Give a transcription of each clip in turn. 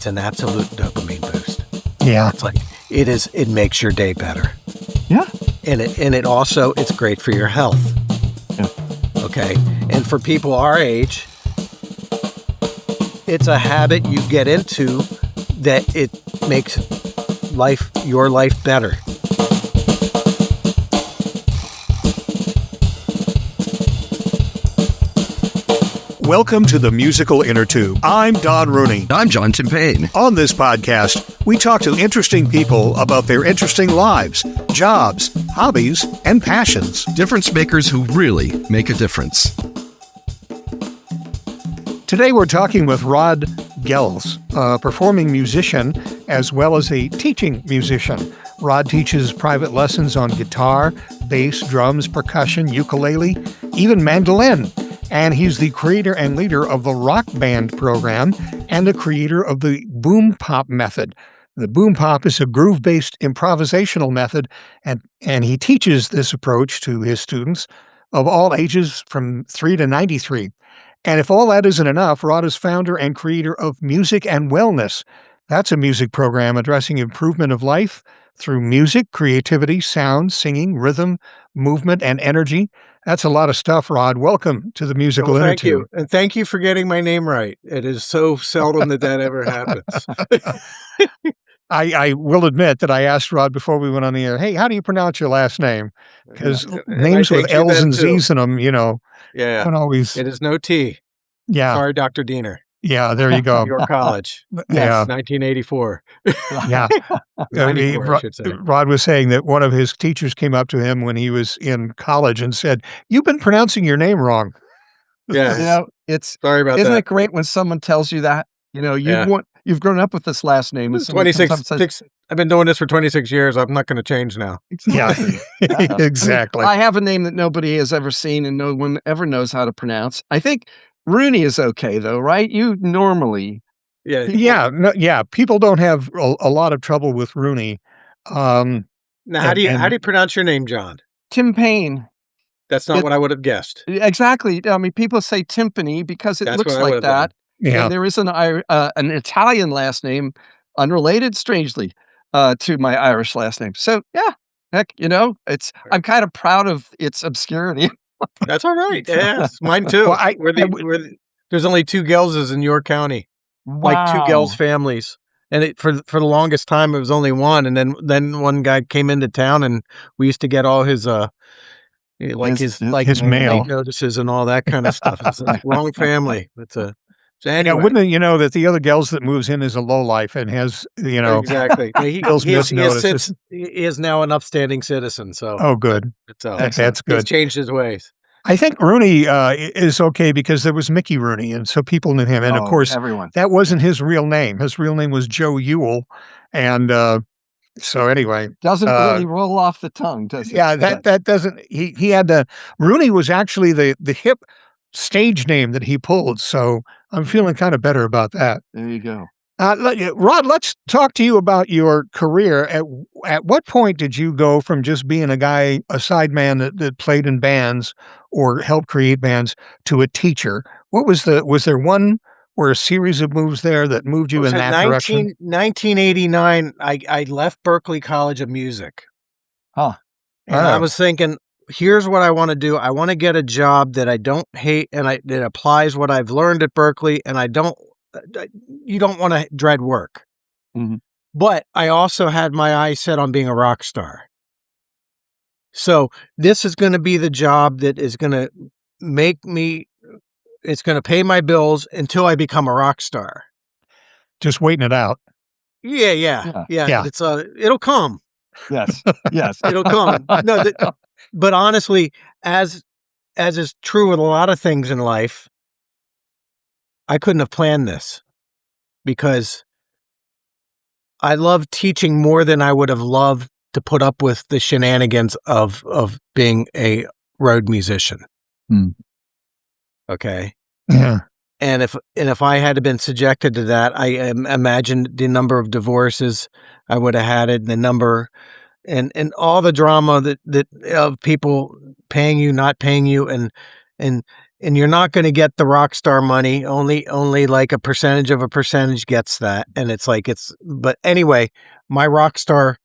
an absolute dopamine boost. Yeah. It's like it makes your day better. Yeah. And it's great for your health. Yeah. Okay. And for people our age, it's a habit you get into that it makes your life better. Welcome to the Musical Innertube. I'm Don Rooney. I'm John Timpane. On this podcast, we talk to interesting people about their interesting lives, jobs, hobbies, and passions. Difference makers who really make a difference. Today we're talking with Rod Goelz, a performing musician as well as a teaching musician. Rod teaches private lessons on guitar, bass, drums, percussion, ukulele, even mandolin. And he's the creator and leader of the Rock Band program and the creator of the Boom Pop method. The Boom Pop is a groove-based improvisational method, and he teaches this approach to his students of all ages from 3 to 93. And if all that isn't enough, Rod is founder and creator of Music and Wellness. That's a music program addressing improvement of life through music, creativity, sound, singing, rhythm, movement, and energy. That's a lot of stuff, Rod. Welcome to the Musical Innertube. Thank you. And thank you for getting my name right. It is so seldom that ever happens. I will admit that I asked Rod before we went on the air, hey, how do you pronounce your last name? Because names with L's and Z's in them, don't always. It is no T. Yeah. Sorry, Dr. Diener. Yeah, there you go. York College. Yeah. 1984. Yeah. 94, I should say. Rod was saying that one of his teachers came up to him when he was in college and said, "You've been pronouncing your name wrong." Yeah. Sorry about that. Isn't it great when someone tells you that? You've grown up with this last name. It's 26. I've been doing this for 26 years. I'm not going to change now. Yeah, exactly. I have a name that nobody has ever seen and no one ever knows how to pronounce. I think Rooney is okay, though, right? You normally. Yeah. People don't have a lot of trouble with Rooney. Now, how do you pronounce your name, John? Timpane. That's not what I would have guessed. Exactly. I mean, people say timpani because it looks like that. Yeah. And there is an Italian last name, unrelated, strangely, to my Irish last name. So yeah, heck, I'm kind of proud of its obscurity. That's all right. Yes, mine too. Well, there's only 2 Goelzes in York County, Wow. like 2 Goelz families, and for the longest time it was only one. And then one guy came into town, and we used to get all his his mail notices and all that kind of stuff. It's a wrong family. So anyway. Yeah, wouldn't you know that the other Goelz that moves in is a lowlife and has, Exactly. He notices. is now an upstanding citizen. So Oh, good. That's good. He's changed his ways. I think Rooney is okay because there was Mickey Rooney, and so people knew him. And of course, everyone. That wasn't his real name. His real name was Joe Ewell. And so anyway. Doesn't really roll off the tongue, does it? Yeah, that doesn't, he had Rooney was actually the hip stage name that he pulled. So I'm feeling kind of better about that. There you go. Rod, let's talk to you about your career. At what point did you go from just being a sideman that played in bands or helped create bands to a teacher? Was there one or a series of moves there that moved you in that direction? 1989, I left Berklee College of Music. Huh. And I was thinking, here's what I want to do. I want to get a job that I don't hate and that applies what I've learned at Berklee, and you don't want to dread work. Mm-hmm. But I also had my eyes set on being a rock star. So this is going to be the job that is going to it's going to pay my bills until I become a rock star. Just waiting it out. Yeah. It's it'll come. Yes. It'll come. No, but honestly, as is true with a lot of things in life, I couldn't have planned this because I love teaching more than I would have loved to put up with the shenanigans of being a road musician. Hmm. Okay. Yeah. And if I had been subjected to that, I imagined the number of divorces I would have had, it, the number and all the drama that of people paying you, not paying you, and and you're not going to get the rock star money. Only like a percentage of a percentage gets that. And it's like, but anyway, my rock star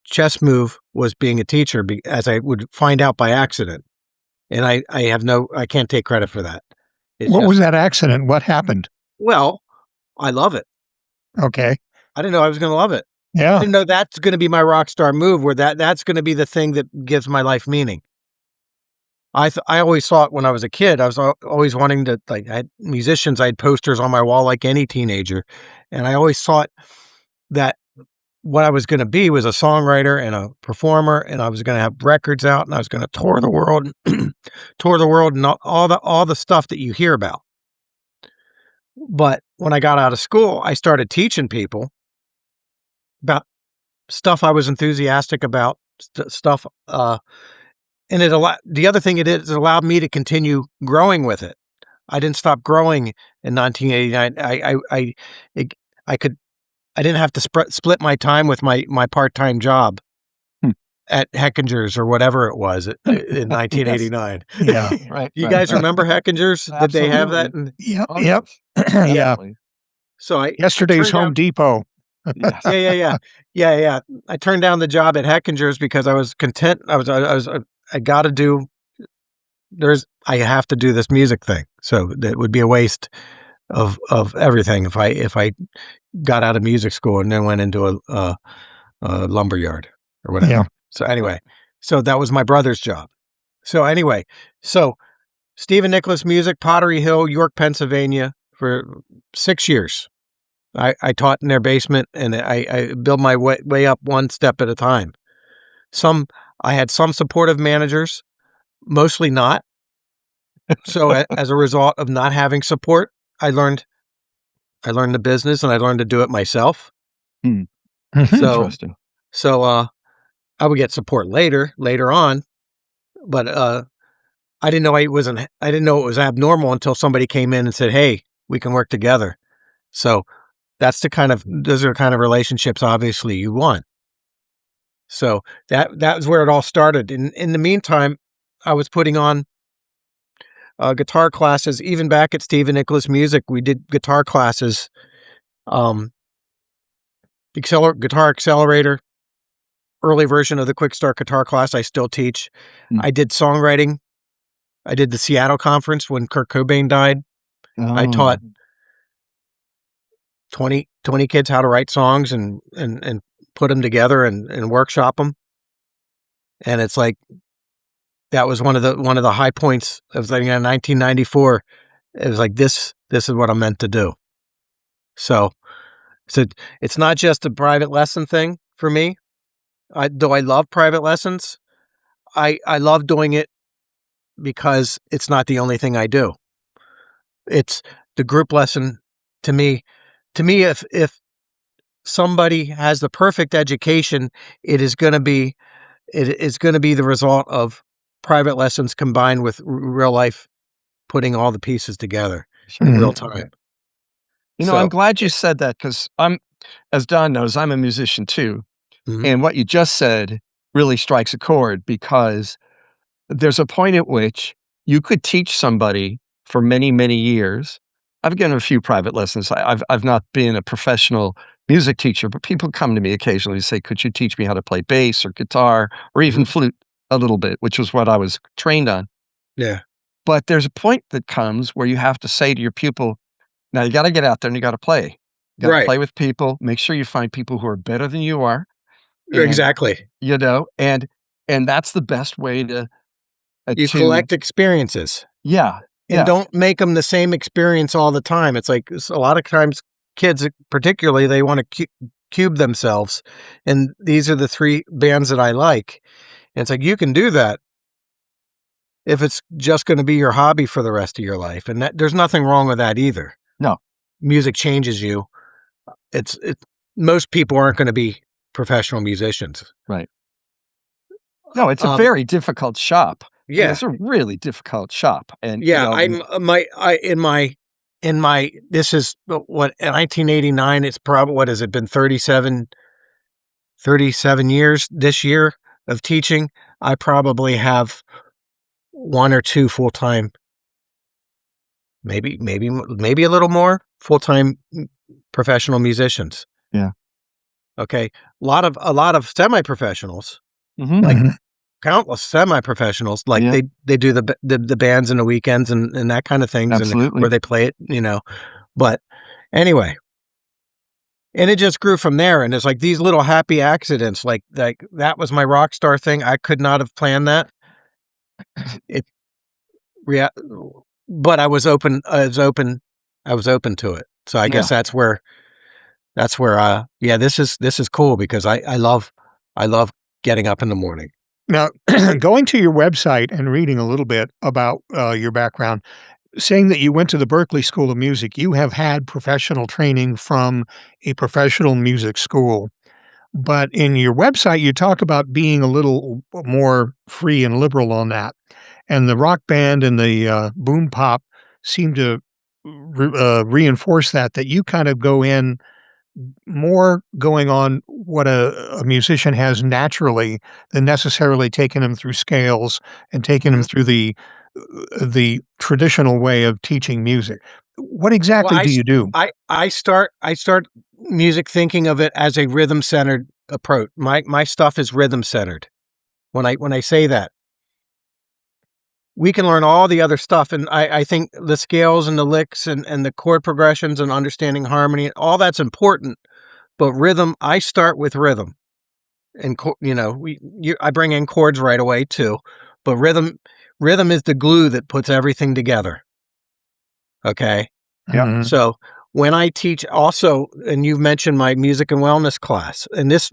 chess move was being a teacher, as I would find out by accident. And I can't take credit for that. What was that accident? What happened? Well, I love it. Okay. I didn't know I was going to love it. I Yeah. didn't know that's going to be my rock star move, where that's going to be the thing that gives my life meaning. I always thought when I was a kid, I was always wanting to, like, I had musicians, I had posters on my wall like any teenager. And I always thought that what I was going to be was a songwriter and a performer, and I was going to have records out, and I was going to tour the world, and all the stuff that you hear about. But when I got out of school, I started teaching people about stuff I was enthusiastic about, stuff. And the other thing it allowed me to continue growing with it. I didn't stop growing in 1989. I didn't have to split my time with my part-time job at Heckinger's or whatever it was in 1989. Yeah. Right. You guys remember Heckinger's? Did they have that? Yep. Oh, Yep. Yeah. definitely. So Yesterday's Home Depot. Yes. Yeah. I turned down the job at Heckinger's because I was content. I got to do. I have to do this music thing. So that would be a waste of everything if I got out of music school and then went into a lumber yard or whatever. Yeah. So anyway, so that was my brother's job. So anyway, so Stephen Nicholas Music, Pottery Hill, York, Pennsylvania, for 6 years. I taught in their basement, and I built my way up one step at a time. I had some supportive managers, mostly not. So as a result of not having support, I learned the business, and I learned to do it myself. Mhm. Interesting. So I would get support later on, but I didn't know it was abnormal until somebody came in and said, "Hey, we can work together." So those are the kind of relationships obviously you want. So that was where it all started. In the meantime, I was putting on guitar classes. Even back at Stephen Nicholas Music, we did guitar classes, Guitar Accelerator, early version of the Quick Start guitar class I still teach. I did songwriting. I did the Seattle conference when Kurt Cobain died. I taught 20 kids how to write songs and put them together and workshop them. And it's like, that was one of the high points of, like, in 1994. It was like, this is what I'm meant to do. So it's not just a private lesson thing for me. Though I love private lessons, I love doing it because it's not the only thing I do. It's the group lesson to me. If somebody has the perfect education, it is going to be the result of private lessons combined with real life, putting all the pieces together in real time. I'm glad you said that, because as Don knows, I'm a musician too. Mhm. And what you just said really strikes a chord, because there's a point at which you could teach somebody for many, many years. I've given a few private lessons. I've not been a professional music teacher, but people come to me occasionally and say, "Could you teach me how to play bass or guitar or even flute a little bit?" Which was what I was trained on. Yeah. But there's a point that comes where you have to say to your pupil, "Now you got to get out there and you got to play. You got to Right. play with people. Make sure you find people who are better than you are." And, Exactly. and that's the best way to You collect experiences. Yeah. And don't make them the same experience all the time. It's like, a lot of times kids, particularly, they want to cube themselves. And these are the 3 bands that I like. And it's like, you can do that if it's just going to be your hobby for the rest of your life. And there's nothing wrong with that either. No. Music changes you. Most people aren't going to be professional musicians. Right. No, it's a very difficult shop. Yeah. It's a really difficult shop. And Yeah, this is what, in 1989, it's probably, what has it been, 37 years this year of teaching. I probably have 1 or 2 full-time maybe a little more full-time professional musicians. Yeah. Okay. A lot of semi-professionals, Mhm. like Mhm. countless semi-professionals, like Yeah. they do the bands in the weekends and that kind of things, and Absolutely. where they play it, But anyway, and it just grew from there. And it's like these little happy accidents, like that was my rock star thing. I could not have planned that. It, rea- but I was open. I was open to it. So I Yeah. guess that's where. Yeah, this is cool because I love getting up in the morning. Now, going to your website and reading a little bit about your background, saying that you went to the Berklee School of Music, you have had professional training from a professional music school. But in your website, you talk about being a little more free and liberal on that. And the rock band and the boom pop seem to reinforce that you kind of go in more going on what a musician has naturally than necessarily taking them through scales and taking them Mhm. through the traditional way of teaching music. What Well, exactly do you do? I start music thinking of it as a rhythm centered approach. My stuff is rhythm centered. When I say that, we can learn all the other stuff, and I think the scales and the licks and the chord progressions and understanding harmony, all that's important. But rhythm, I start with rhythm, and I bring in chords right away too. But rhythm is the glue that puts everything together. Okay. Yeah. Mhm. So when I teach also, and you've mentioned my music and wellness class, and this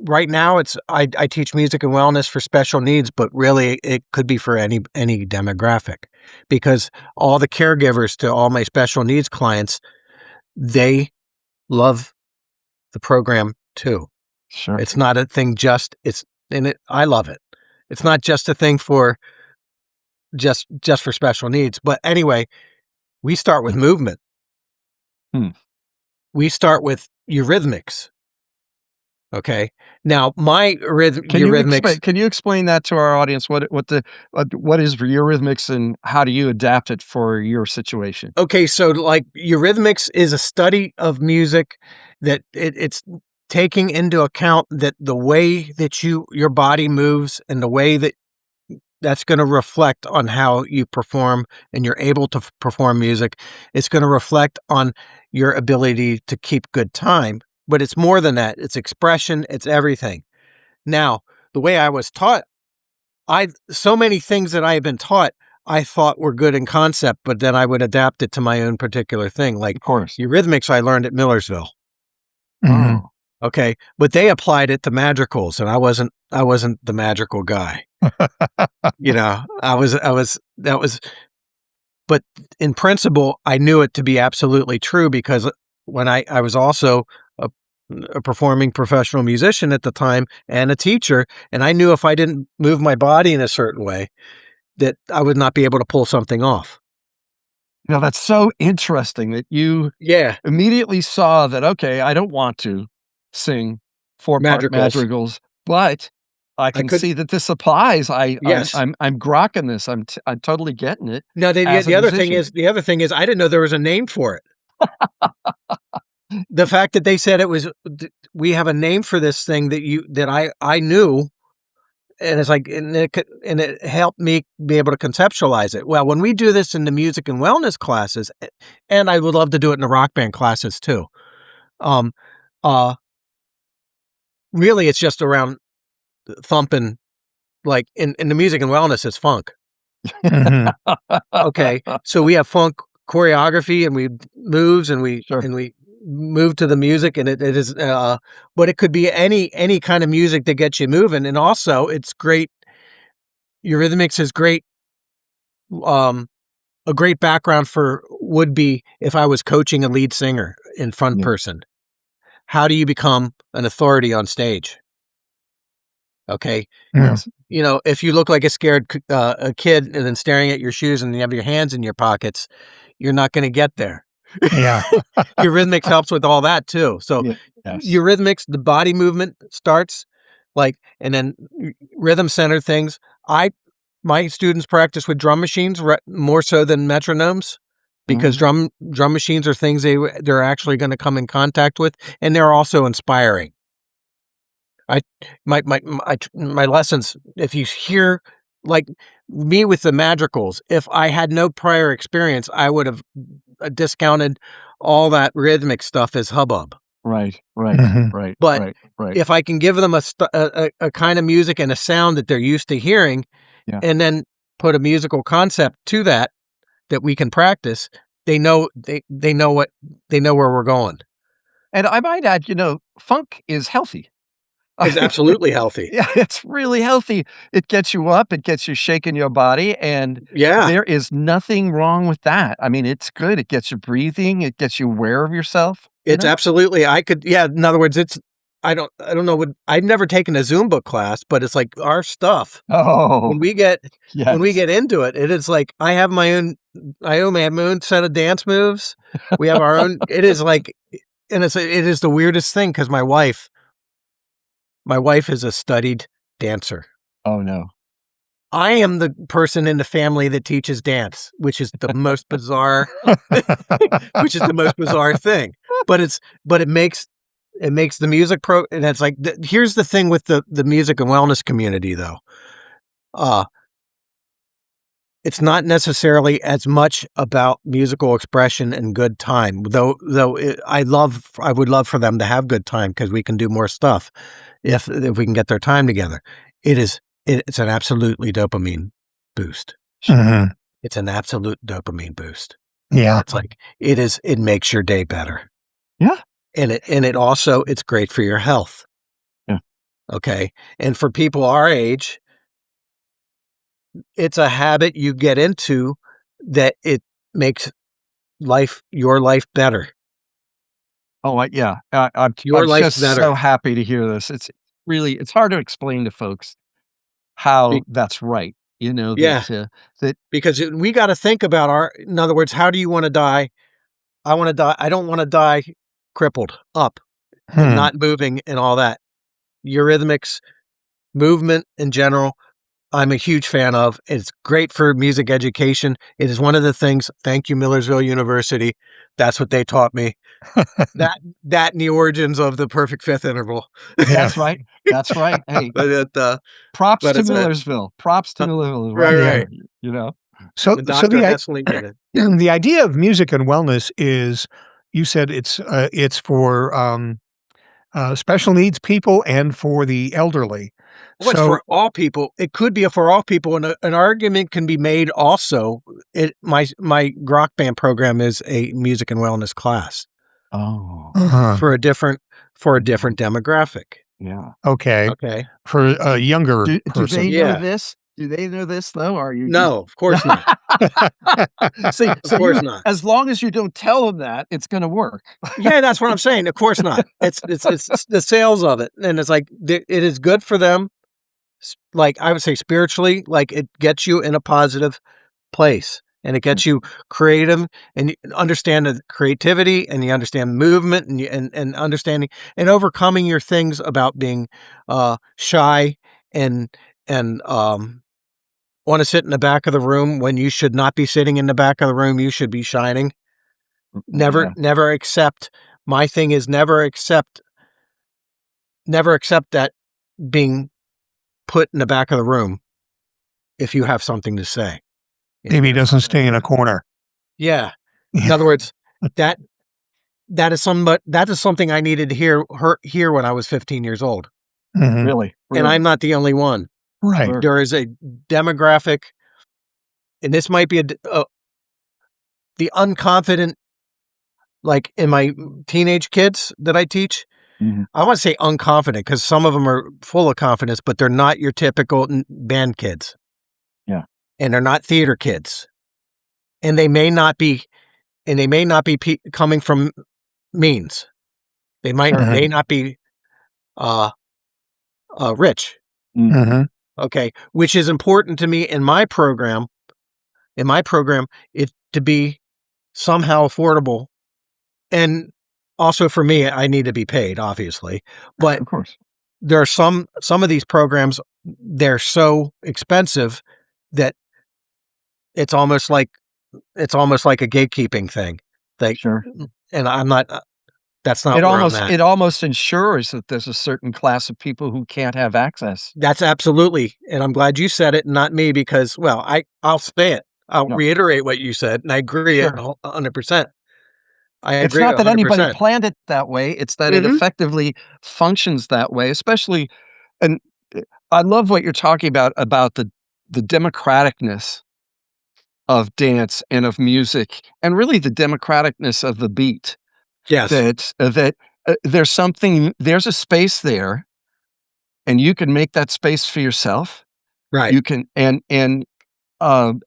right now I teach music and wellness for special needs, but really it could be for any demographic, because all the caregivers to all my special needs clients, they love the program too. Sure. It's not a thing I love it. It's not just a thing for just for special needs. But anyway, we start with movement. Hmm. We start with eurythmics. Okay. Now, my Can you eurythmics. can you explain that to our audience? What is eurythmics and how do you adapt it for your situation? Okay, so like eurythmics is a study of music that it's taking into account that the way that your body moves and the way that's going to reflect on how you perform and you're able to perform music. It's going to reflect on your ability to keep good time. But it's more than that. It's expression. It's everything. Now, the way I was taught, so many things that I had been taught, I thought were good in concept, but then I would adapt it to my own particular thing. Like Of course. eurythmics, I learned at Millersville. Mhm. Oh. Okay, but they applied it to madrigals, and I wasn't the madrigal guy. But in principle, I knew it to be absolutely true because when I was also a performing professional musician at the time and a teacher, and I knew if I didn't move my body in a certain way, that I would not be able to pull something off. Now that's so interesting that you Yeah, immediately saw that, okay, I don't want to sing four-part madrigals. madrigals, but I I can could, see that this applies. yes. I'm grokking this. I'm totally getting it Now as a the other musician. thing is I didn't know there was a name for it. The fact that they said we have a name for this thing that I knew, and it's like, and it helped me be able to conceptualize it. Well, when we do this in the music and wellness classes, and I would love to do it in the rock band classes too. Um, uh, really, it's just around thumping. Like in the music and wellness, it's funk. Mhm. Okay, so we have funk choreography and we moves and Sure. we move to the music, and it is but it could be any kind of music that gets you moving. And also it's great, eurythmics is great, a great background for would be if I was coaching a lead singer in front Yeah. person. How do you become an authority on stage? Okay, Yeah. Yes. if you look like a scared a kid and then staring at your shoes and you have your hands in your pockets, you're not going to get there. Yeah. Eurythmics helps with all that too. So Yeah. Yes. eurythmics, the body movement starts and then rhythm center things. My students practice with drum machines more so than metronomes. because drum machines are things they're actually going to come in contact with, and they're also inspiring. My lessons, if you hear like me with the madrigals, if I had no prior experience, I would have discounted all that rhythmic stuff as hubbub. Right. But if I can give them a kind of music and a sound that they're used to hearing, and then put a musical concept to that we can practice, they know where we're going. And I might add, funk is healthy. It's absolutely healthy. Yeah, it's really healthy. It gets you up, it gets you shaking your body, and there is nothing wrong with that. I mean, it's good. It gets you breathing, it gets you aware of yourself. It's absolutely, in other words, I don't know I've never taken a Zumba class, but it's like our stuff. Oh. When we get into it, it is like I have my own set of dance moves. We have our own, it is like, and it is the weirdest thing because my wife is a studied dancer. Oh no. I am the person in the family that teaches dance, which is the most bizarre thing. But it makes the music and it's like, here's the thing with the music and wellness community though. It's not necessarily as much about musical expression and good time, though I would love for them to have good time because we can do more stuff if we can get their time together. It's an absolutely dopamine boost. Mm-hmm. It's an absolute dopamine boost. Yeah. It's like it makes your day better. Yeah. And it's great for your health. Yeah. Okay. And for people our age, it's a habit you get into that it makes your life better. Oh, I'm life just better. so happy to hear this. It's hard to explain to folks how that's right. That because we got to think about in other words, how do you want to die? I want to die. I don't want to die crippled up and not moving and all that. Eurythmics, movement in general, I'm a huge fan of. It's great for music education. It is one of the things. Thank you, Millersville University. That's what they taught me. that and the origins of the perfect fifth interval. That's right. That's right. Hey, props to Millersville. Props to Millersville. Right. So the doctor definitely did it. The idea of music and wellness is, you said it's for special needs people and for the elderly. Well, it's for all people. It could be for all people, and an argument can be made also. My rock band program is a music and wellness class. Oh, for a different demographic. Yeah. Okay. For a younger person. Do they know this? Do they know this though? Or are you? No, of course not. Of course not. As long as you don't tell them that, it's going to work. Yeah, that's what I'm saying. Of course not. It's the sales of it, and it's like it is good for them. Like I would say, spiritually, like it gets you in a positive place, and it gets you creative, and you understand the creativity, and you understand movement, and understanding and overcoming your things about being shy and want to sit in the back of the room when you should not be sitting in the back of the room. You should be shining. Never accept. My thing is never accept that being put in the back of the room if you have something to say. Maybe he doesn't stay in a corner. Yeah. In other words, that is something I needed to hear when I was 15 years old. Mm-hmm. Really? And I'm not the only one. Right. Sure. There is a demographic, and this might be the unconfident, like in my teenage kids that I teach. Mm-hmm. I want to say unconfident because some of them are full of confidence, but they're not your typical band kids. Yeah. And they're not theater kids. And they may not be coming from means. They may not be rich. Mm-hmm. Okay. Which is important to me in my program. In my program, it to be somehow affordable. And also for me, I need to be paid, obviously. But of course, there are some of these programs, they're so expensive that it's almost like it's almost like a gatekeeping thing. Like, Sure. and I'm not. That's not It where I'm almost at. it almost ensures that there's a certain class of people who can't have access. That's absolutely, and I'm glad you said it, not me, because well, I'll say it. I'll No. reiterate what you said, and I agree Sure. 100%. I It's agree not that anybody 100%. planned it that way, it's that it Mhm. effectively functions that way, especially and, I love what you're talking about the democraticness of dance and of music, and really the democraticness of the beat. Yes, There's a space there, and you can make that space for yourself. right. You can um,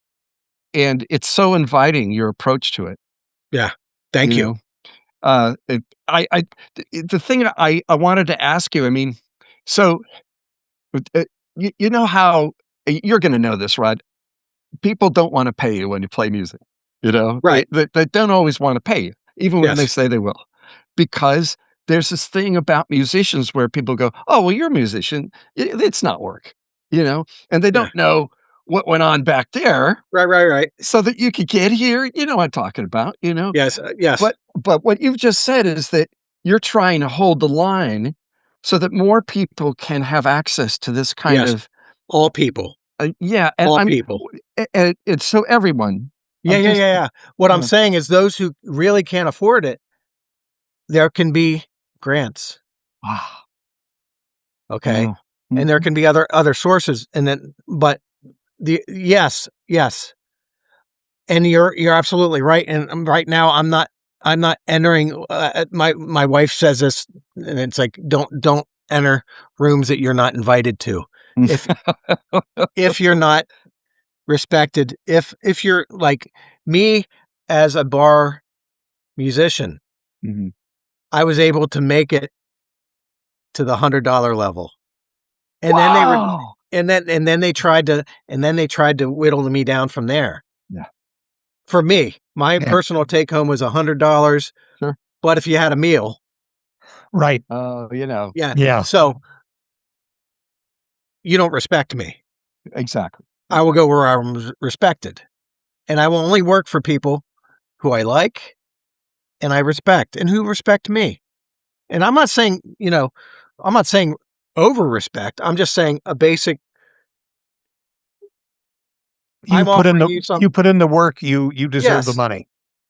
and it's so inviting, your approach to it, Yeah. Thank you. know? It I the thing I wanted to ask you, I mean, so, you know how you're gonna know this, Rod. People don't wanna pay you when you play music, you know? Right. They don't always wanna pay you, even when they Yes. say they will, because there's this thing about musicians where people go, "Oh, well, you're a musician. It's not work," you know? And they Yeah. don't know what went on back there Right. so that you could get here, you know what I'm talking about, you know? Yes, yes, But what you've just said is that you're trying to hold the line so that more people can have access to this kind yes. of All people, yeah, and all I'm people. and it's so everyone. Yeah, I'm yeah, just yeah, yeah. What I'm yeah. saying is those who really can't afford it, there can be grants, Ah, okay? yeah. And there Mhm, can be other sources, and then but yes, yes. And you're absolutely right, and, right now, I'm not entering, my wife says this, and it's like, "Don't enter rooms that you're not invited to." If if you're not respected, if you're like me as a bar musician, mhm. I was able to make it to the $100 level, and then they were Wow! and then they tried to whittle me down from there. Yeah, For me, my Yeah. personal take home was $100, sure. but if you had a meal, Right. Oh, you know, yeah. Yeah. So you don't respect me. exactly, I will go where I'm respected, and I will only work for people who I like and I respect, and who respect me. And I'm not saying, I'm not saying over respect. I'm just saying a basic. I'm offering you You something. put in the work, you deserve the Yes, money.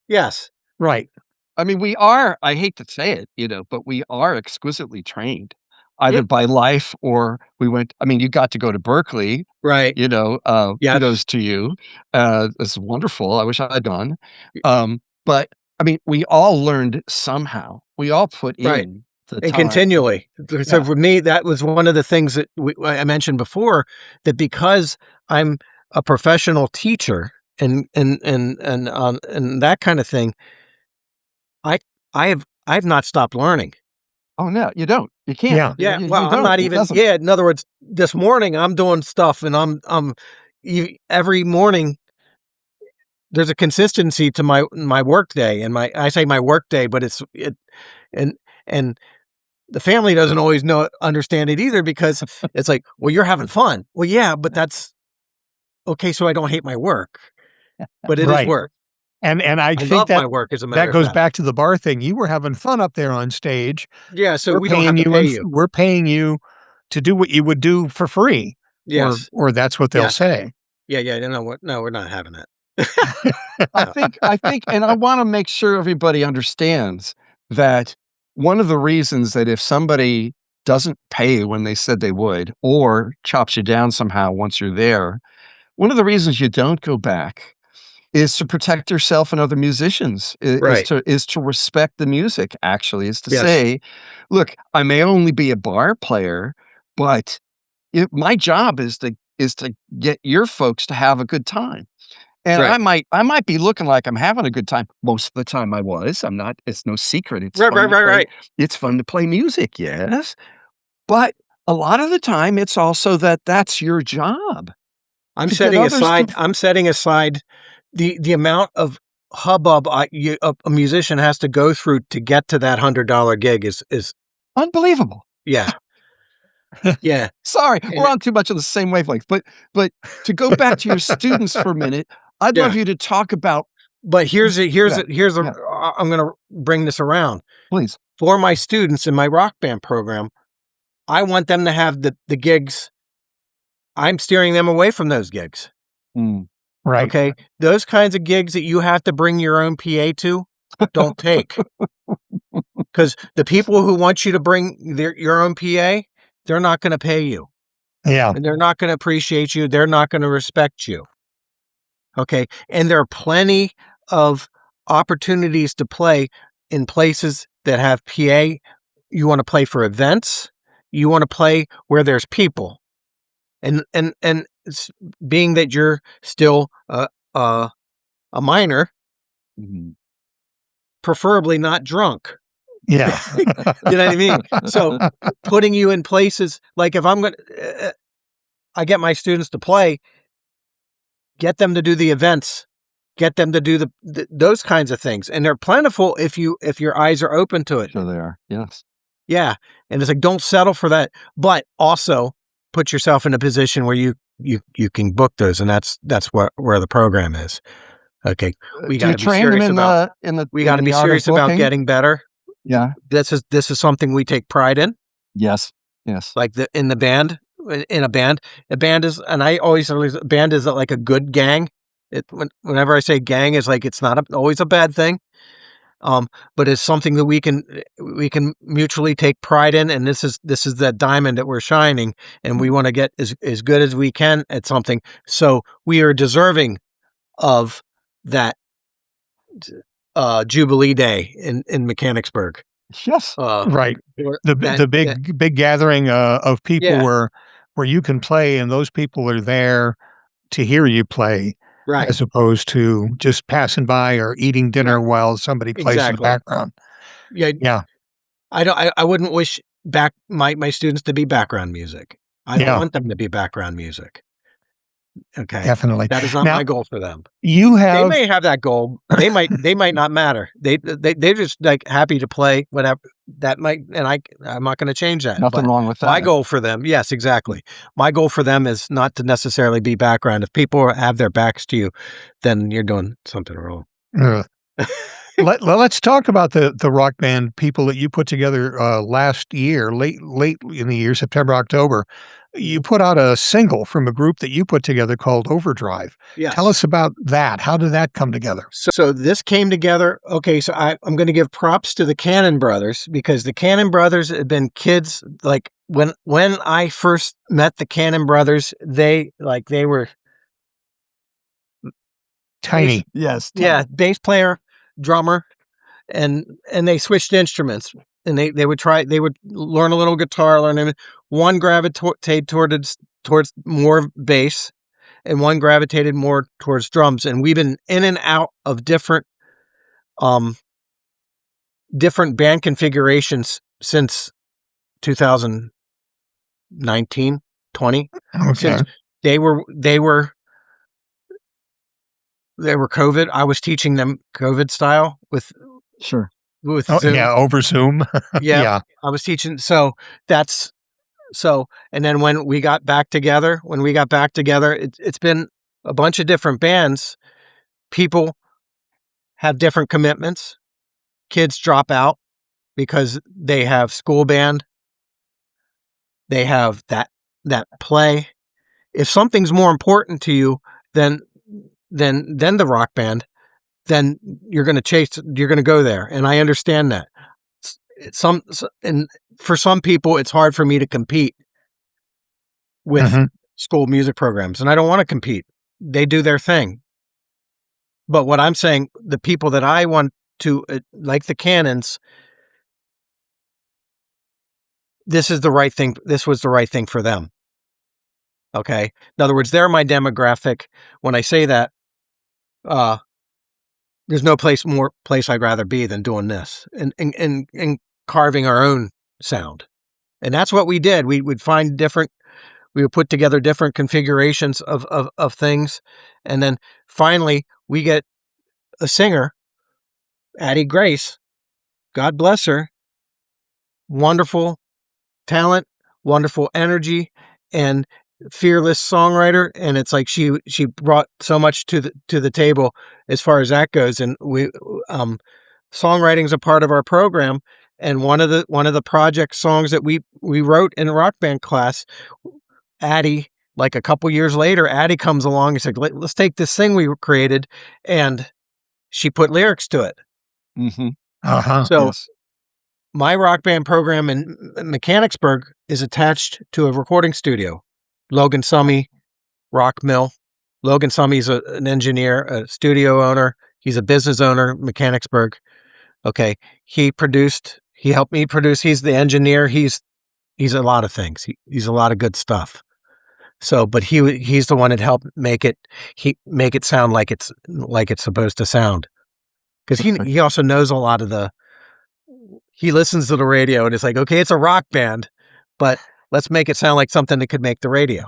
yes, Right. I mean, we are I hate to say it, you know, but we are exquisitely trained, yeah, either by life or we went I mean, you got to go to Berkeley, right, you know, yes, kudos to you. It's wonderful, I wish I had gone. But, I mean, we all learned somehow. We all put right, in the and time. continually. So Yeah. for me, that was one of the things that I mentioned before. That because I'm a professional teacher and that kind of thing, I I've not stopped learning. Oh, no, you don't. You can't. Yeah. Yeah, You well, I'm don't. not It even. doesn't. Yeah, in other words, this morning I'm doing stuff, and every morning there's a consistency to my work day, and I say my work day, but and and the family doesn't always understand it either, because it's like, well, you're having fun. Well, yeah, but that's okay. So I don't hate my work, but it is Right. work. And I I think love that my work, as a matter that of goes fact. back to the bar thing. You were having fun up there on stage. Yeah, so We're we don't have paying to you pay and you. we're paying you to do what you would do for free, Yes, or that's what they'll yes, say. yeah. You know what? No, we're not having that. No. I think and I wanna make sure everybody understands that one of the reasons that if somebody doesn't pay when they said they would, or chops you down somehow once you're there, one of the reasons you don't go back is to protect yourself and other musicians, Right. is to respect the music, actually, is to Yes. say, "Look, I may only be a bar player, but my job is to get your folks to have a good time." And Right. I might be looking like I'm having a good time. Most of the time I was. I'm not it's no secret. Right. It's fun to play music, yes. But a lot of the time it's also that that's your job to get others to I'm setting aside the amount of hubbub a musician has to go through to get to that $100 gig is unbelievable. yeah. Yeah. Sorry, we're And on too much of the same wavelength, but to go back to your students for a minute, I'd Yeah. love you to talk about. But here's a Yeah. I'm going to bring this around. Please. For my students in my rock band program, I want them to have the gigs. I'm steering them away from those gigs. Right. Okay. Those kinds of gigs that you have to bring your own PA to, don't take. Because the people who want you to bring your own PA, they're not going to pay you. Yeah. And they're not going to appreciate you. They're not going to respect you. Okay. And there are plenty of opportunities to play in places that have PA. You want to play for events. You want to play where there's people. And being that you're still a minor, preferably not drunk. Yeah. You know what I mean? So putting you in places like if I'm going to, I get my students to play, get them to do the events, get them to do those kinds of things. And they're plentiful if your eyes are open to it. Sure they are. Yes. Yeah. And it's like, don't settle for that, but also put yourself in a position where you can book those. And that's where the program is. Okay. We got to be serious about, we got to be serious about getting better. Yeah. This is something we take pride in. Yes. Like in a band, a band is, and I always a band is like a good gang. Whenever I say gang, is like, it's not always a bad thing. But it's something that we can mutually take pride in. And this is that diamond that we're shining, and we want to get as good as we can at something. So we are deserving of that Jubilee Day in Mechanicsburg. Yes. Right. The big gathering of people where you can play, and those people are there to hear you play, right? As opposed to just passing by or eating dinner while somebody plays in the background. Yeah. I wouldn't wish my students to be background music. I don't want them to be background music. Okay. Definitely. That is not my goal for them. They may have that goal. They might not matter. They're just like happy to play whatever that might, and I'm not going to change that. Nothing wrong with that. My goal for them, yes, exactly. My goal for them is not to necessarily be background. If people have their backs to you, then you're doing something wrong. Let's talk about the rock band people that you put together last year, late in the year, September, October. You put out a single from a group that you put together called Overdrive. Yes. Tell us about that. How did that come together? So this came together. Okay, so I'm going to give props to the Cannon Brothers, because the Cannon Brothers had been kids. Like when I first met the Cannon Brothers, they were tiny. Yes. Yeah, bass player, drummer, and they switched instruments. And they would learn a little guitar, one gravitated towards more bass, and one gravitated more towards drums. And we've been in and out of different band configurations since 2019, 20. Okay. Since they were COVID. I was teaching them COVID style with Zoom. Over Zoom. Yeah. I was teaching. And then when we got back together, it's been a bunch of different bands. People have different commitments. Kids drop out because they have school band. They have that play. If something's more important to you than the rock band, then you're going to go there. And I understand that. And for some people, it's hard for me to compete with school music programs, and I don't want to compete. They do their thing. But what I'm saying, the people that I want to, like the Cannons, this is the right thing. This was the right thing for them. Okay. In other words, they're my demographic. When I say that, there's no place I'd rather be than doing this and carving our own sound. And that's what we did. We would put together different configurations of things. And then finally we get a singer, Addie Grace, God bless her, wonderful talent, wonderful energy. And fearless songwriter, and it's like she brought so much to the table as far as that goes. And we songwriting is a part of our program. And one of the project songs that we wrote in rock band class, Addie, like a couple years later, Addie comes along and said, let's take this thing we created, and she put lyrics to it. Mm-hmm. So Yes. my rock band program in Mechanicsburg is attached to a recording studio, Logan Summey Rock Mill. Logan Summey's an engineer, a studio owner. He's a business owner, Mechanicsburg. Okay. He helped me produce. He's the engineer. He's a lot of things. He's a lot of good stuff. So, but he's the one that helped make it sound like it's supposed to sound. Because he also knows a lot of he listens to the radio and it's like, okay, it's a rock band, but let's make it sound like something that could make the radio.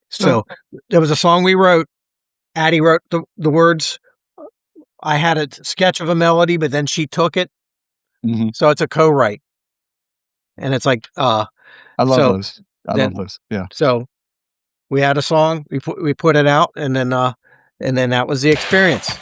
So there was a song we wrote. Addie wrote the words. I had a sketch of a melody, but then she took it. Mm-hmm. So it's a co-write. And it's like, I love those. I love those. Yeah. So we had a song, we put it out, and then that was the experience.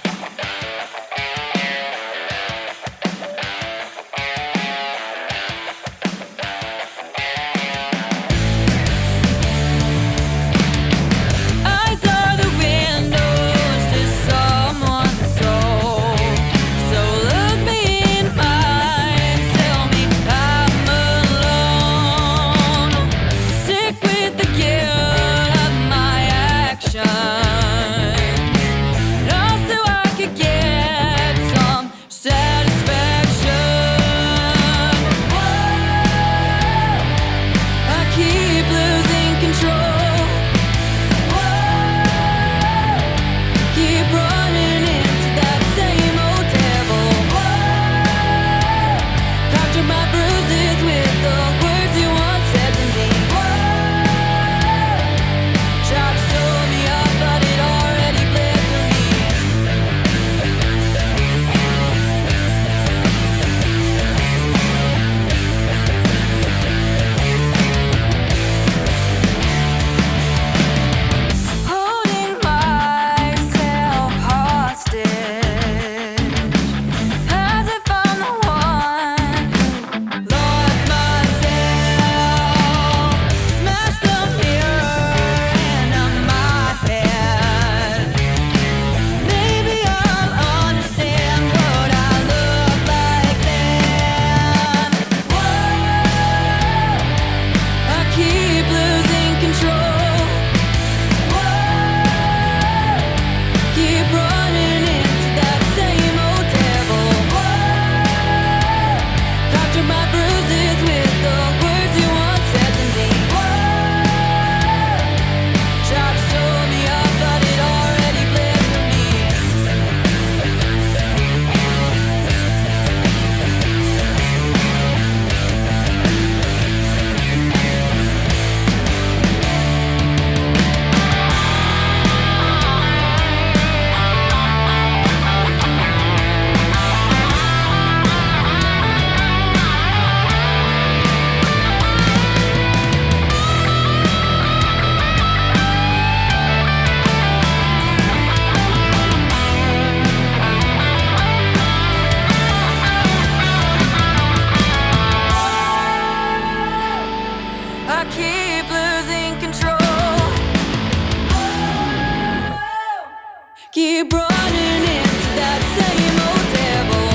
Keep running into that same old devil.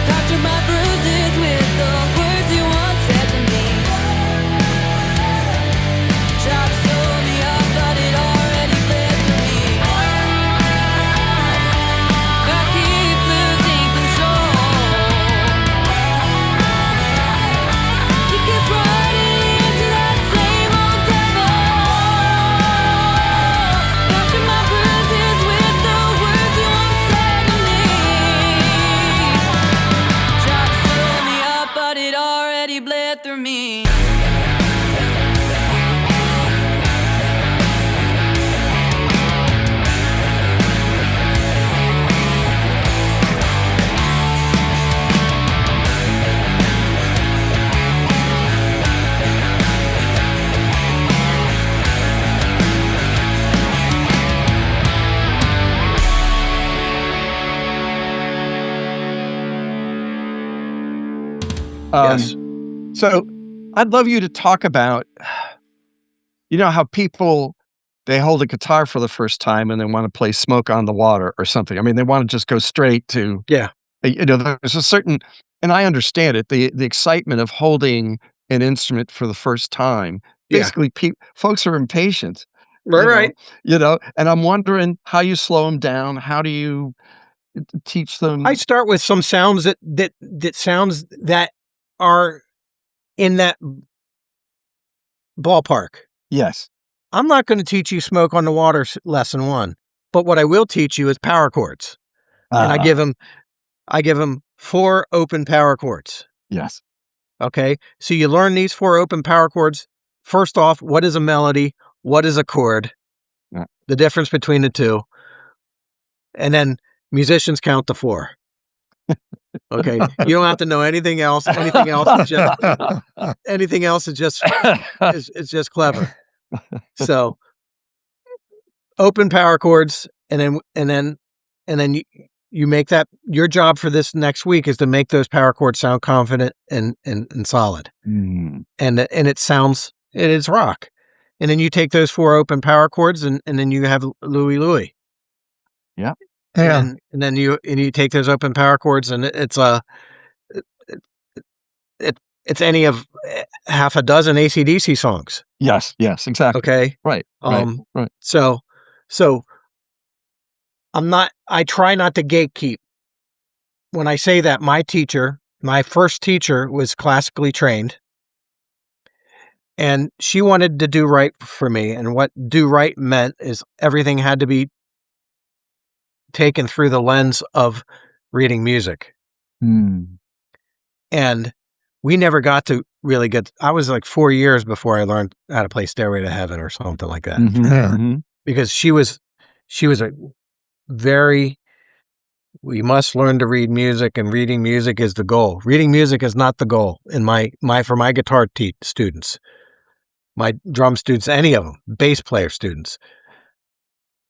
Capture my bruises with the words you once said to me. Try to sew me up, but it already bled through me. I keep losing control. You keep running into that same old devil. Capture my bruises. Yes. So I'd love you to talk about, how people, they hold a guitar for the first time and they want to play Smoke on the Water or something. I mean, they want to just go straight to, Yeah. there's a certain, and I understand it, the excitement of holding an instrument for the first time. Yeah. Basically, folks are impatient. Right. And I'm wondering how you slow them down. How do you teach them? I start with some sounds that sounds that are in that ballpark. Yes. I'm not going to teach you Smoke on the Water lesson 1, but what I will teach you is power chords. And I give them 4 open power chords. Yes. Okay? So you learn these 4 open power chords. First off, what is a melody? What is a chord? Yeah. The difference between the two. And then musicians count to 4. Okay? You don't have to know anything else. Anything else is just it's just clever. So open power chords, and then you make that your job for this next week is to make those power chords sound confident and solid. Mm. And it is rock. And then you take those 4 open power chords and then you have Louie Louie. Yeah. And then you take those open power chords and it's any of half a dozen AC/DC songs. Yes, exactly. Okay. Right. So I try not to gatekeep. When I say that, my first teacher was classically trained, and she wanted to do right for me. And what do right meant is everything had to be taken through the lens of reading music. Mm. And we never got to really I was like 4 years before I learned how to play Stairway to Heaven or something like that. Mhm, Yeah. mhm. Because she was a very, we must learn to read music, and reading music is the goal. Reading music is not the goal in for my guitar students, my drum students, any of them, bass player students.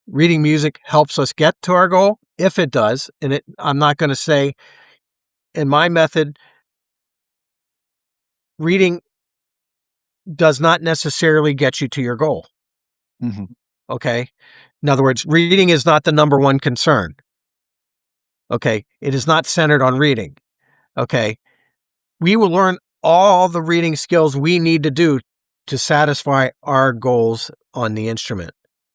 Reading music helps us get to our goal, if it does. And I'm not going to say in my method, reading does not necessarily get you to your goal. Mhm. Okay. In other words, reading is not the number one concern. Okay. It is not centered on reading. Okay. We will learn all the reading skills we need to do to satisfy our goals on the instrument.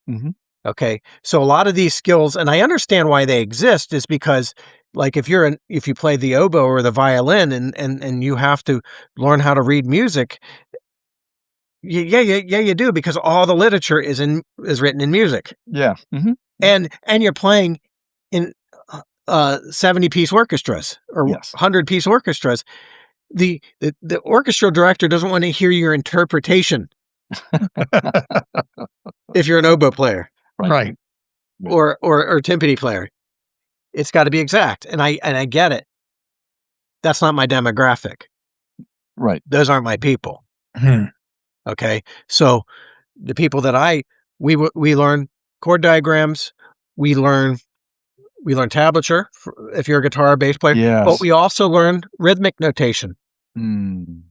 Mhm. Okay. So a lot of these skills, and I understand why they exist, is because like if you play the oboe or the violin and you have to learn how to read music, you do, because all the literature is written in music. Yeah. Mhm. And you're playing in 70-piece orchestras or Yes. 100-piece orchestras. The orchestral director doesn't want to hear your interpretation if you're an oboe player Right. or timpani player. It's got to be exact. And I get it. That's not my demographic. Right. Those aren't my people. Hmm. Okay. So the people that we learn chord diagrams, we learn tablature if you're a guitar or bass player, Yes. but we also learn rhythmic notation. Mm.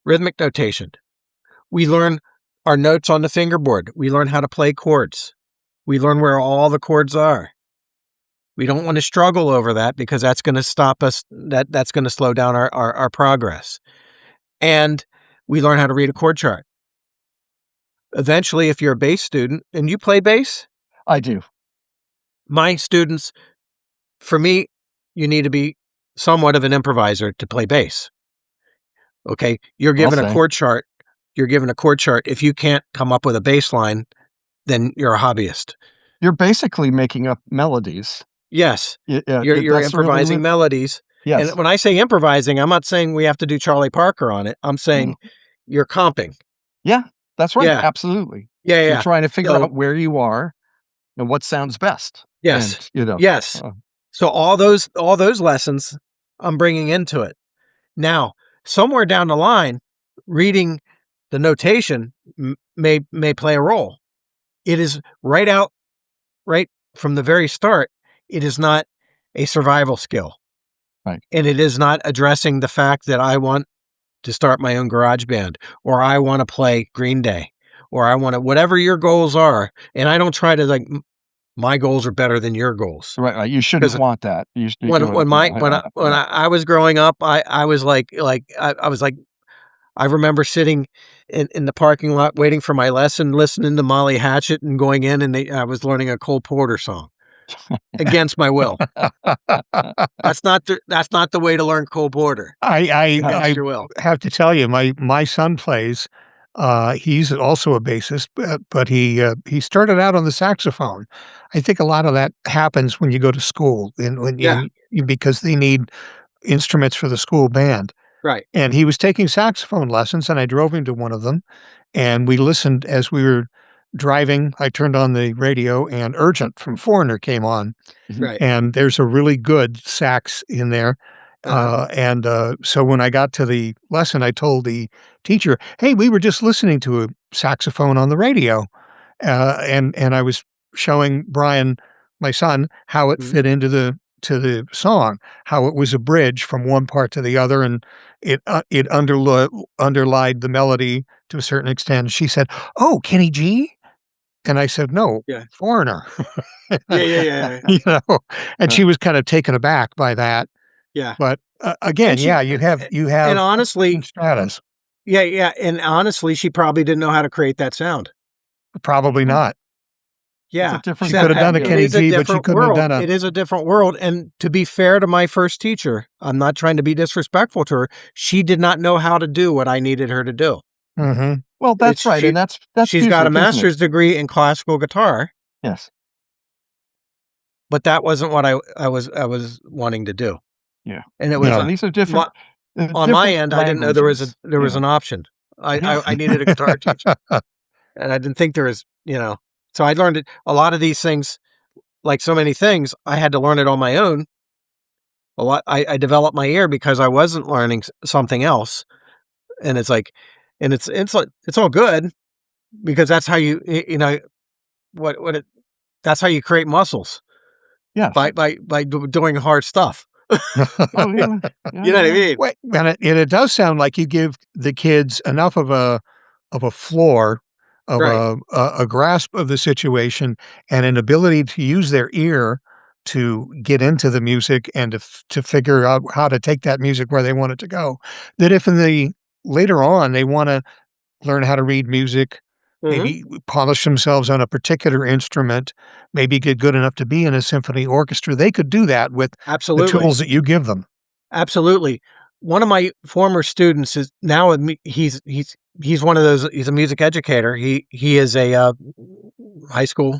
Rhythmic notation. We learn our notes on the fingerboard. We learn how to play chords. We learn where all the chords are. We don't want to struggle over that because that's going to stop us. That's going to slow down our progress. And we learn how to read a chord chart. Eventually, if you're a bass student and you play bass, I do. my students, for me, you need to be somewhat of an improviser to play bass. Okay. You're given a chord chart. If you can't come up with a bass line, then you're a hobbyist. You're basically making up melodies. Yes. Yeah, You're that's improvising really melodies. Yes. And when I say improvising, I'm not saying we have to do Charlie Parker on it. I'm saying you're comping. Yeah, that's right. Yeah. Absolutely. Yeah. You're trying to figure out where you are and what sounds best. Yes. And, yes. So all those lessons I'm bringing into it. Now, somewhere down the line, reading the notation may play a role. It is right from the very start. It is not a survival skill. Right. And it is not addressing the fact that I want to start my own garage band, or I want to play Green Day, or I want to, whatever your goals are. And I don't try to like, my goals are better than your goals. Right. You shouldn't want that. You should be When doing, I was growing up, I was like I remember sitting in the parking lot waiting for my lesson, listening to Molly Hatchet, and going in, and I was learning a Cole Porter song against my will. That's not the way to learn Cole Porter. I Against your will. have to tell you, my son plays. He's also a bassist, but he started out on the saxophone. I think a lot of that happens when you go to school, because they need instruments for the school band. Right. And he was taking saxophone lessons, and I drove him to one of them, and we listened as we were driving. I turned on the radio, and Urgent from Foreigner came on, Right. and there's a really good sax in there. So when I got to the lesson, I told the teacher, "Hey, we were just listening to a saxophone on the radio," and I was showing Brian, my son, how it fit into the song, how it was a bridge from one part to the other, and it underlied the melody to a certain extent. She said, "Oh, Kenny G?" And I said, "No, Foreigner." Yeah. You know, and she was kind of taken aback by that. Yeah. But again, And she- you have And honestly, stratus. yeah. And honestly, she probably didn't know how to create that sound. Probably not. Yeah. It's a different She could have done a It Kenny is a G, but she different couldn't have world. done a. It is a different world. And to be fair to my first teacher, I'm not trying to be disrespectful to her. She did not know how to do what I needed her to do. Mhm. Well, that's right, She- and that's She's got a music, isn't it? master's degree in classical guitar, Yes. but that wasn't what I was wanting to do. Yeah. And it was Yeah. These are different. on my end. I didn't know there was languages. an option. Yeah. I needed a guitar teacher, and I didn't think there was, So I learned it. A lot of these things, like so many things, I had to learn it on my own. A lot. I developed my ear because I wasn't learning something else, and it's like, and it's all good because that's how that's how you create muscles. Yes. By doing hard stuff. Oh, yeah. You know what I mean? Wait, and it does sound like you give the kids enough of a floor, of Right. a grasp of the situation, and an ability to use their ear to get into the music and to figure out how to take that music where they want it to go. That if later on they want to learn how to read music, maybe polish themselves on a particular instrument, maybe get good enough to be in a symphony orchestra, they could do that with Absolutely. the tools that you give them. Absolutely. One of my former students is now with me. He's one of those. He's a music educator. He is a high school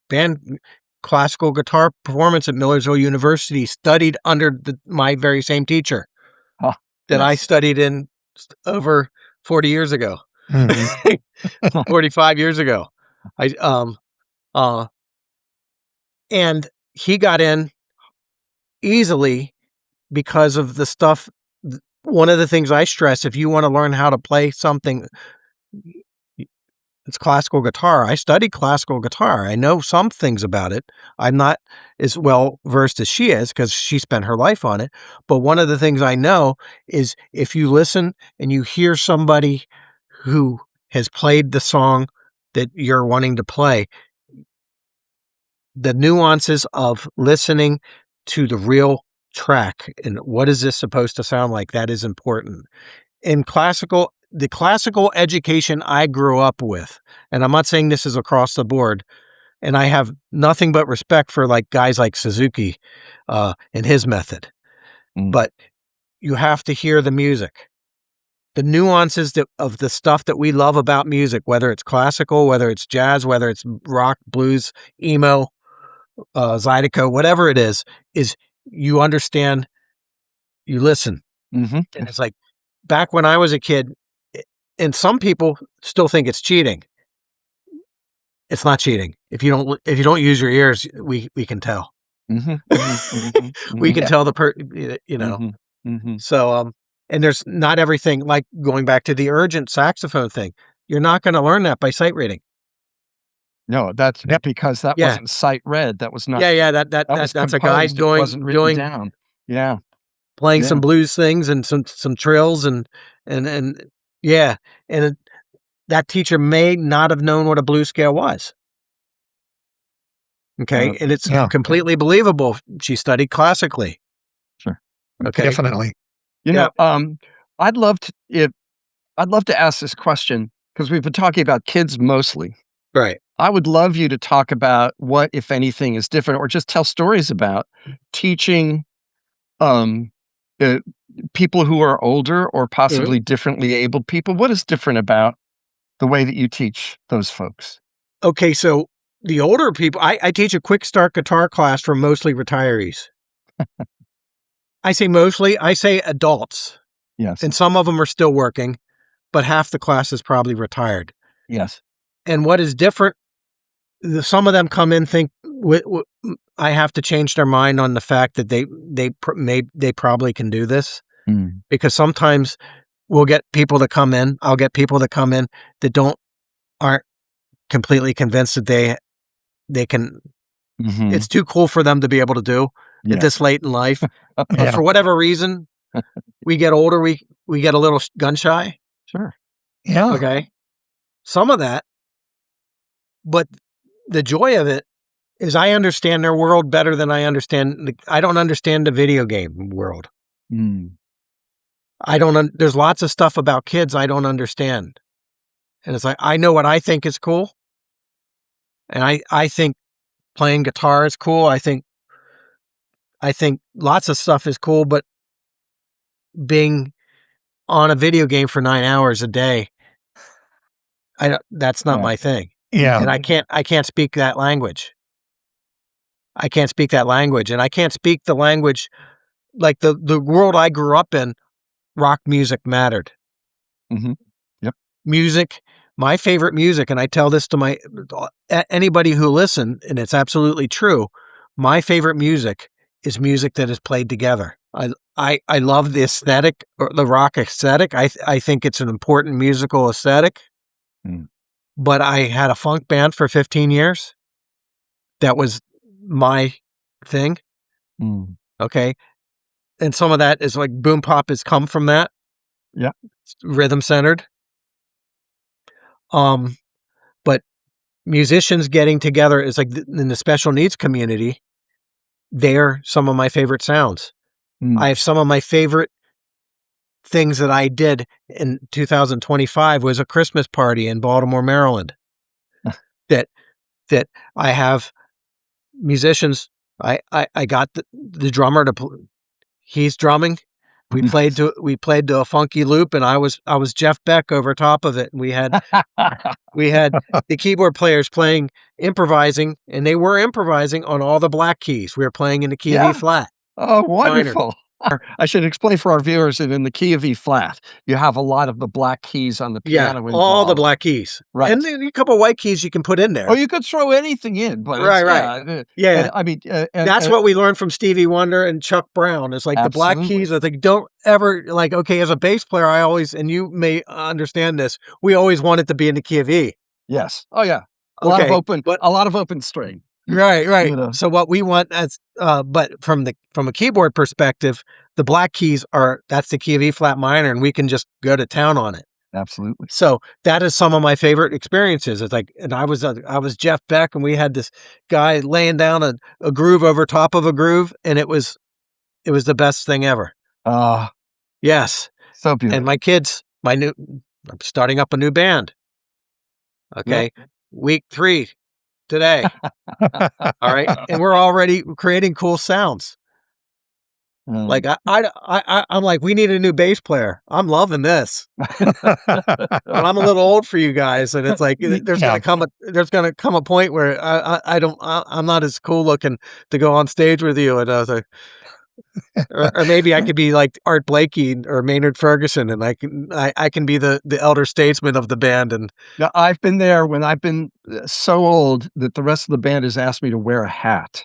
band classical guitar performance at Millersville University. Studied under my very same teacher that I studied in over 40 years ago. Mhm. 45 years ago. And he got in easily because of the stuff. One of the things I stress, if you want to learn how to play something, it's classical guitar. I studied classical guitar. I know some things about it. I'm not as well versed as she is because she spent her life on it. But one of the things I know is if you listen and you hear somebody who has played the song that you're wanting to play, the nuances of listening to the real track and what is this supposed to sound like, that is important. In the classical education I grew up with, and I'm not saying this is across the board, and I have nothing but respect for like guys like Suzuki and his method, but you have to hear the music. The nuances of the stuff that we love about music, whether it's classical, whether it's jazz, whether it's rock, blues, emo, Zydeco, whatever it is you understand, you listen. Mm-hmm. And it's like, back when I was a kid, and some people still think it's cheating. It's not cheating. If you don't use your ears, we can tell. Mm-hmm. We can tell So, and there's not everything, like going back to the urgent saxophone thing. You're not going to learn that by sight reading. No, that's because that wasn't sight read. That was not. That's a guy composed, it wasn't written doing down. Yeah. playing Yeah. some blues things and some trills and yeah, and that teacher may not have known what a blues scale was. Okay, and it's Yeah. completely believable. She studied classically. Sure. Okay, Definitely. You Yeah. know, I'd love to ask this question because we've been talking about kids mostly. right. I would love you to talk about what, if anything, is different, or just tell stories about teaching um, uh, people who are older or possibly differently abled people. What is different about the way that you teach those folks? Okay, so the older people, I teach a quick start guitar class for mostly retirees. I say mostly, I say adults, Yes. and some of them are still working, but half the class is probably retired. Yes. And what is different, some of them come in think I have to change their mind on the fact that they probably can do this, because sometimes we'll get people to come in. I'll get people to come in that aren't completely convinced that they can. It's too cool for them to be able to do at this late in life. Yeah. For whatever reason, we get older. We get a little gun shy. Sure. Yeah. Okay, some of that, but the joy of it is I understand their world better than I understand. I don't understand the video game world. I don't. There's lots of stuff about kids I don't understand, and it's like I know what I think is cool, and I think playing guitar is cool. I think lots of stuff is cool, but being on a video game for 9 hours a day, that's not Yeah. my thing. Yeah. And I can't speak that language. I can't speak that language, and I can't speak the language like the world I grew up in. Rock music mattered. Yep. Music, my favorite music, and I tell this to anybody who listen, and it's absolutely true. My favorite music is music that is played together. I love the aesthetic, or the rock aesthetic. I think it's an important musical aesthetic. But I had a funk band for 15 years. That was my thing. Okay. And some of that is like boom pop has come from that. Yeah. It's rhythm centered. But musicians getting together is like in the special needs community. They're some of my favorite sounds. I have some of my favorite things that I did in 2025 was a Christmas party in Baltimore, Maryland. that I have musicians. I got the drummer to he's drumming. We played to a funky loop, and I was Jeff Beck over top of it. And we had the keyboard players improvising, and they were improvising on all the black keys. We were playing in the key of E flat. Oh, wonderful. I should explain for our viewers that in the key of E flat, you have a lot of the black keys on the piano. Yeah, all the involved. black keys. Right. And then a couple white keys you can put in there. Oh, you could throw anything in, but Right. Yeah. and, I mean, That's what we learned from Stevie Wonder and Chuck Brown. It's like the black keys. I think don't ever okay. As a bass player, I always, and you may understand this, we always want it to be in the key of E. Yes. Oh, yeah. A lot of open string. Right. You know. So what we want but from a keyboard perspective, the black keys that's the key of E flat minor, and we can just go to town on it. Absolutely. So that is some of my favorite experiences. It's like, and I was Jeff Beck, and we had this guy laying down a groove over top of a groove, and it was the best thing ever. Yes. So beautiful. And my kids, I'm starting up a new band. Okay. Yeah. Week 3 today. All right. And we're already creating cool sounds. Like I'm like, we need a new bass player. I'm loving this. But I'm a little old for you guys, and it's like there's gonna come a point where I'm not as cool looking to go on stage with you, and I was like, or maybe I could be like Art Blakey or Maynard Ferguson, and I can be the elder statesman of the band. And now, I've been there when I've been so old that the rest of the band has asked me to wear a hat.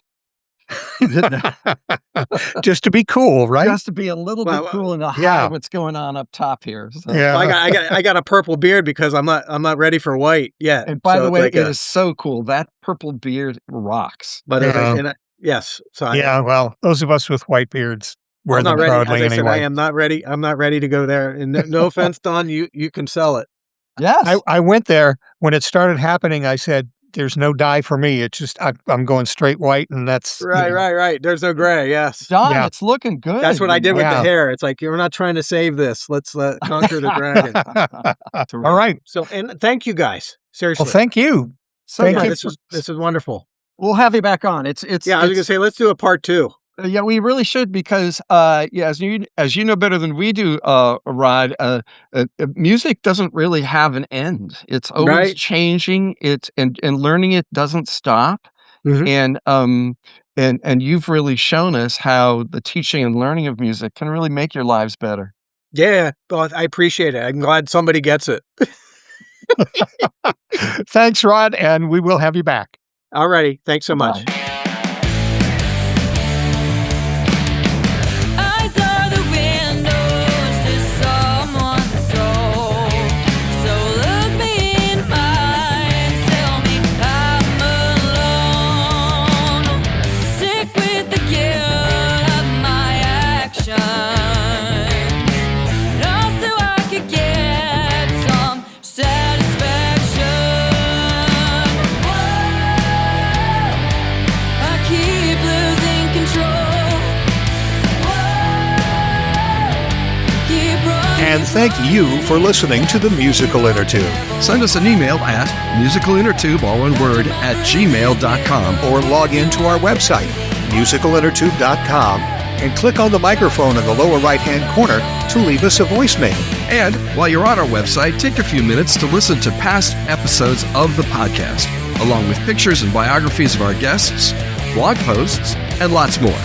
Just to be cool, right? Just to be a little bit cool and hide what's going on up top here. So. Yeah. I got a purple beard because I'm not ready for white yet. And by the way, it is so cool. That purple beard rocks. But yes, so well, those of us with white beards where I'm the not ready. As proudly I said, anyway. I am not ready. I'm not ready to go there. And no offense, Don, you can sell it. Yes. I went there when it started happening. I said, "There's no dye for me. It's just I'm going straight white, and that's Right. There's no gray. Yes. Don, Yeah. it's looking good. That's what I did with the Yeah. hair. It's like, you're not trying to save this. Let's conquer the dragon. All right. So, and thank you guys. Seriously. Well, thank you. So Thank good. you. This is wonderful. We'll have you back on. It's Yeah, I was going to it's- say, let's do a part 2. Yeah, we really should because as you know better than we do, Rod, music doesn't really have an end. It's always Right. changing. It's and learning it doesn't stop. Mhm. And you've really shown us how the teaching and learning of music can really make your lives better. Yeah. Well, I appreciate it. I'm glad somebody gets it. Thanks, Rod, and we will have you back. Alrighty. Thanks so much. Bye. Eyes are the windows to someone's soul. So look me in my eyes, tell me I'm alone. Sick with the guilt of my actions, and also I could get some satisfaction. I keep losing control. Keep running. And thank you for listening to the Musical Innertube. Send us an email at musicalinnertube, all one word, @gmail.com. Or log into our website, musicalinnertube.com, and click on the microphone in the lower right-hand corner to leave us a voicemail. And while you're on our website, take a few minutes to listen to past episodes of the podcast, along with pictures and biographies of our guests, blog posts, and lots more.